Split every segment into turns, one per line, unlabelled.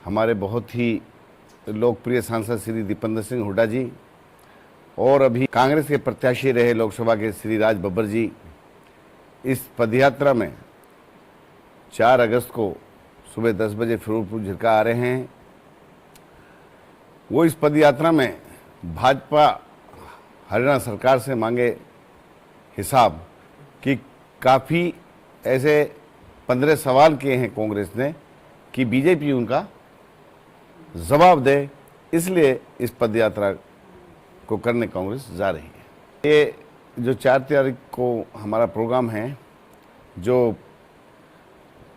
हमारे बहुत ही लोकप्रिय सांसद श्री दीपेंद्र सिंह हुड्डा जी और अभी कांग्रेस के प्रत्याशी रहे लोकसभा के श्री राज बब्बर जी इस पदयात्रा में 4 अगस्त को सुबह 10 बजे फिरोजपुर झिरका आ रहे हैं। वो इस पदयात्रा में भाजपा हरियाणा सरकार से मांगे हिसाब कि काफ़ी ऐसे 15 सवाल किए हैं कांग्रेस ने कि बीजेपी उनका जवाब दे, इसलिए इस पदयात्रा को करने कांग्रेस जा रही है। ये जो 4 तारीख को हमारा प्रोग्राम है, जो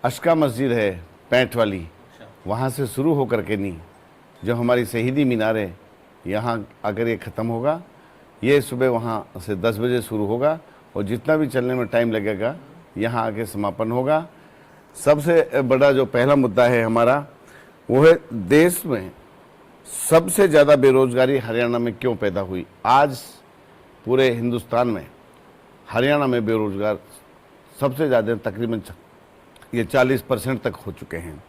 अशका मस्जिद है पैंट वाली, वहाँ से शुरू होकर के नहीं, जो हमारी शहीदी मीनार है यहाँ आकर ये ख़त्म होगा। ये सुबह वहाँ से 10 बजे शुरू होगा और जितना भी चलने में टाइम लगेगा यहाँ आके समापन होगा। सबसे बड़ा जो पहला मुद्दा है हमारा वो है देश में सबसे ज़्यादा बेरोजगारी हरियाणा में क्यों पैदा हुई। आज पूरे हिंदुस्तान में हरियाणा में बेरोजगार सबसे ज़्यादा, तकरीबन ये 40% तक हो चुके हैं।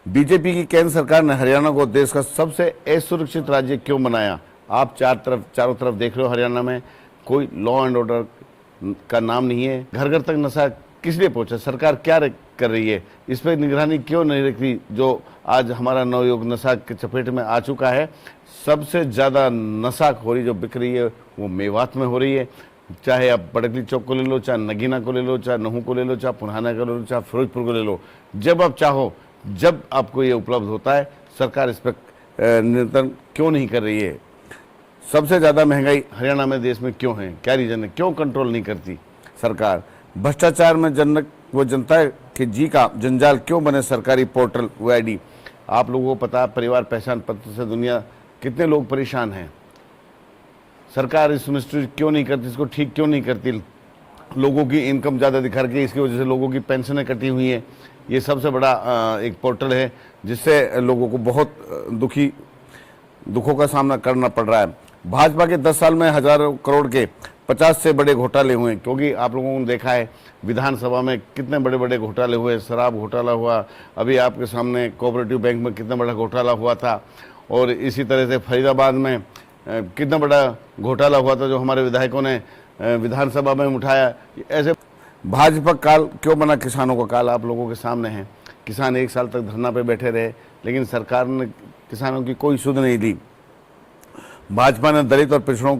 बीजेपी की केंद्र सरकार ने हरियाणा को देश का सबसे असुरक्षित राज्य क्यों बनाया। आप चारों तरफ देख रहे हो, हरियाणा में कोई लॉ एंड ऑर्डर का नाम नहीं है। घर घर तक नशा किस लिए पहुंचा, सरकार क्या कर रही है, इस पर निगरानी क्यों नहीं रखती। जो आज हमारा नवयुग नशा के चपेट में आ चुका है। सबसे ज़्यादा नशाखोरी जो बिक रही है वो मेवात में हो रही है। चाहे आप बड़कली चौक को ले लो, चाहे नगीना को ले लो, चाहे नहू को ले लो, चाहे पुराना को ले लो, चाहे फिरोजपुर को ले लो, जब आप चाहो जब आपको ये उपलब्ध होता है। सरकार इस पर नियंत्रण क्यों नहीं कर रही है। सबसे ज़्यादा महंगाई हरियाणा में देश में क्यों है, क्या रीज़न है, क्यों कंट्रोल नहीं करती सरकार। भ्रष्टाचार में जनता के जी का जंजाल क्यों बने सरकारी पोर्टल OID। आप लोगों को पता है, परिवार पहचान पत्र से दुनिया कितने लोग परेशान हैं। सरकार इस मिनिस्ट्री क्यों नहीं करती, इसको ठीक क्यों नहीं करती। लोगों की इनकम ज़्यादा दिखा रही है, इसकी वजह से लोगों की पेंशनें कटी हुई हैं। ये सबसे बड़ा एक पोर्टल है जिससे लोगों को बहुत दुखों का सामना करना पड़ रहा है। भाजपा के 10 साल में हजारों करोड़ के 50 से बड़े घोटाले हुए, क्योंकि आप लोगों ने देखा है विधानसभा में कितने बड़े बड़े घोटाले हुए। शराब घोटाला हुआ, अभी आपके सामने कोऑपरेटिव बैंक में कितना बड़ा घोटाला हुआ था, और इसी तरह से फरीदाबाद में कितना बड़ा घोटाला हुआ था जो हमारे विधायकों ने विधानसभा में उठाया। ऐसे भाजपा काल क्यों बना, किसानों का काल आप लोगों के सामने है। किसान 1 साल तक धरना पे बैठे रहे, लेकिन सरकार ने किसानों की कोई सुध नहीं दी। भाजपा ने दलित और पिछड़ों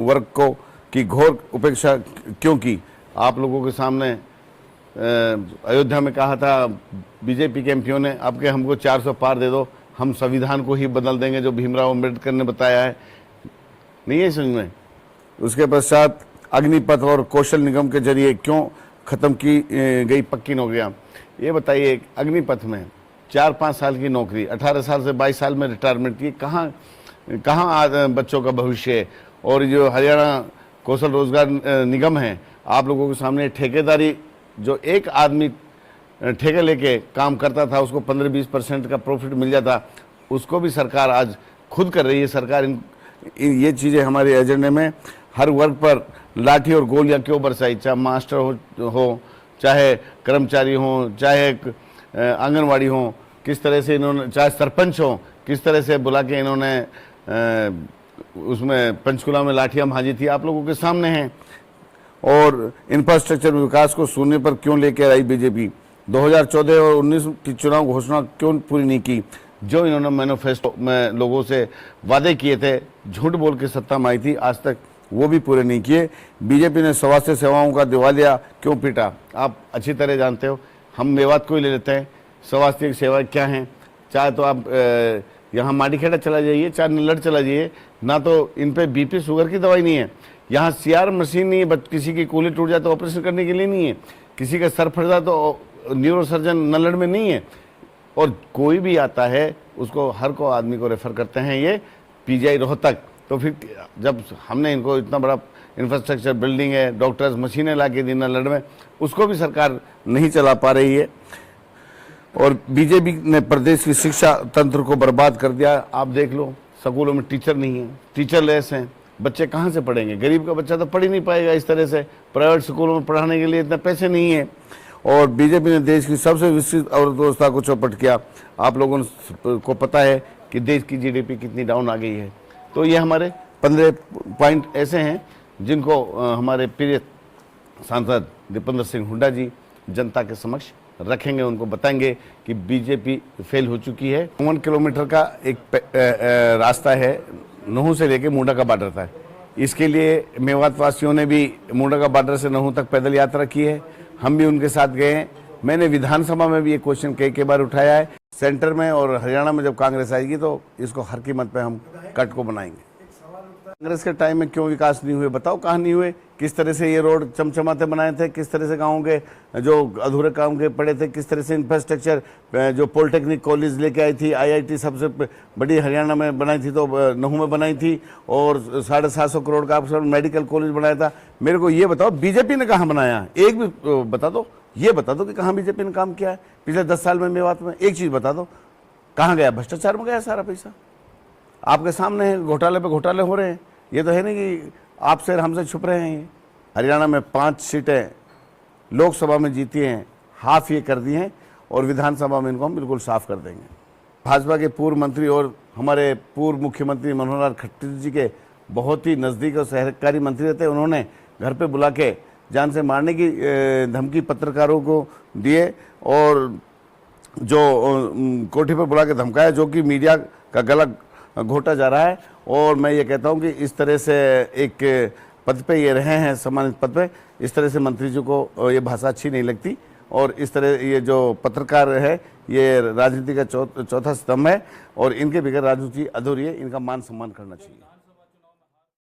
वर्ग को की घोर उपेक्षा क्यों की। आप लोगों के सामने अयोध्या में कहा था बीजेपी के एमपीओ ने, अब के हमको 400 पार दे दो, हम संविधान को ही बदल देंगे जो भीमराव अम्बेडकर ने बताया है। नहीं है समझ में। उसके पश्चात अग्निपथ और कौशल निगम के जरिए क्यों खत्म की गई पक्की नौकरियां। ये बताइए, अग्निपथ में 4-5 साल की नौकरी, 18 साल से 22 साल में रिटायरमेंट की, कहाँ बच्चों का भविष्य है। और जो हरियाणा कौशल रोजगार निगम है, आप लोगों के सामने ठेकेदारी, जो एक आदमी ठेके लेके काम करता था उसको 15-20% का प्रॉफिट मिल जाता, उसको भी सरकार आज खुद कर रही है। सरकार ये चीज़ें हमारे एजेंडे में। हर वर्ग पर लाठी और गोलियां क्यों बरसाई, चाहे मास्टर हो चाहे कर्मचारी हो, चाहे आंगनवाड़ी हो, किस तरह से इन्होंने, चाहे सरपंच हो, किस तरह से बुला के इन्होंने उसमें पंचकुला में लाठियां भाजी थी, आप लोगों के सामने हैं। और इंफ्रास्ट्रक्चर विकास को शून्य पर क्यों लेकर आई बीजेपी। 2014 और 19 की चुनाव घोषणा क्यों पूरी नहीं की, जो इन्होंने मैनिफेस्टो में लोगों से वादे किए थे, झूठ बोल के सत्ता में आई थी, आज तक वो भी पूरे नहीं किए। बीजेपी ने स्वास्थ्य सेवाओं का दिवालिया क्यों पीटा। आप अच्छी तरह जानते हो, हम मेवात को ही ले लेते हैं, स्वास्थ्य सेवाएं क्या हैं। चाहे तो आप यहाँ माडीखेड़ा चला जाइए, चाहे नल्लड़ चला जाइए, ना तो इन पे BP शुगर की दवाई नहीं है। यहाँ CR मशीन नहीं है, किसी की कूल्ही टूट जाए तो ऑपरेशन करने के लिए नहीं है, किसी का सर फट जाए तो न्यूरो सर्जन नल्लड़ में नहीं है। और कोई भी आता है उसको, हर को आदमी को रेफर करते हैं ये PGI रोहतक। तो फिर जब हमने इनको इतना बड़ा इंफ्रास्ट्रक्चर बिल्डिंग है, डॉक्टर्स मशीनें ला के दी नल्लड़ में, उसको भी सरकार नहीं चला पा रही है। और बीजेपी ने प्रदेश की शिक्षा तंत्र को बर्बाद कर दिया। आप देख लो, स्कूलों में टीचर नहीं है, टीचरलेस हैं, बच्चे कहाँ से पढ़ेंगे। गरीब का बच्चा तो पढ़ ही नहीं पाएगा इस तरह से, प्राइवेट स्कूलों में पढ़ाने के लिए इतना पैसे नहीं है। और बीजेपी ने देश की सबसे विस्तृत अर्थव्यवस्था को चौपट किया। आप लोगों को पता है कि देश की जीडीपी कितनी डाउन आ गई है। तो ये हमारे 15 पॉइंट ऐसे हैं जिनको हमारे प्रिय सांसद दीपेंद्र सिंह हुड्डा जी जनता के समक्ष रखेंगे, उनको बताएंगे कि बीजेपी फेल हो चुकी है। 1 किलोमीटर का एक रास्ता है, नूह से लेके मुंडा का बॉर्डर था। इसके लिए मेवात वासियों ने भी मुंडा का बॉर्डर से नूह तक पैदल यात्रा की है, हम भी उनके साथ गए हैं। मैंने विधानसभा में भी ये क्वेश्चन कई बार उठाया है। सेंटर में और हरियाणा में जब कांग्रेस आएगी तो इसको हर कीमत पे हम कट को बनाएंगे। कांग्रेस के टाइम में क्यों विकास नहीं हुए, बताओ कहाँ नहीं हुए? किस तरह से ये रोड चमचमाते बनाए थे, किस तरह से गाँव के जो अधूरे काम के पड़े थे, किस तरह से इंफ्रास्ट्रक्चर, जो पॉलिटेक्निक कॉलेज लेके आई थी, आईआईटी सबसे बड़ी हरियाणा में बनाई थी तो नहू में बनाई थी, और 750 करोड़ का मेडिकल कॉलेज बनाया था। मेरे को ये बताओ बीजेपी ने कहाँ बनाया? एक भी बता दो, ये बता दो कि कहाँ बीजेपी ने काम किया है पिछले 10 साल में मेवात में। एक चीज़ बता दो, कहाँ गया? भ्रष्टाचार में गया सारा पैसा। आपके सामने है, घोटाले पे घोटाले हो रहे हैं। ये तो है नहीं कि आपसे हमसे छुप रहे हैं। ये हरियाणा में 5 सीटें लोकसभा में जीती हैं, हाफ ये कर दी हैं, और विधानसभा में इनको हम बिल्कुल साफ कर देंगे। भाजपा के पूर्व मंत्री और हमारे पूर्व मुख्यमंत्री मनोहर लाल खट्टर जी के बहुत ही नज़दीक और सहकारी मंत्री रहते हैं। उन्होंने घर पे बुला के जान से मारने की धमकी पत्रकारों को दिए, और जो कोठी पर बुला के धमकाया, जो कि मीडिया का गला घोटा जा रहा है। और मैं ये कहता हूँ कि इस तरह से एक पद पे ये रहे हैं, सम्मानित पद पे, इस तरह से मंत्री जी को ये भाषा अच्छी नहीं लगती। और इस तरह ये जो पत्रकार है ये राजनीति का चौथा स्तंभ है, और इनके बगैर राजनीति अधूरी है। इनका मान सम्मान करना चाहिए।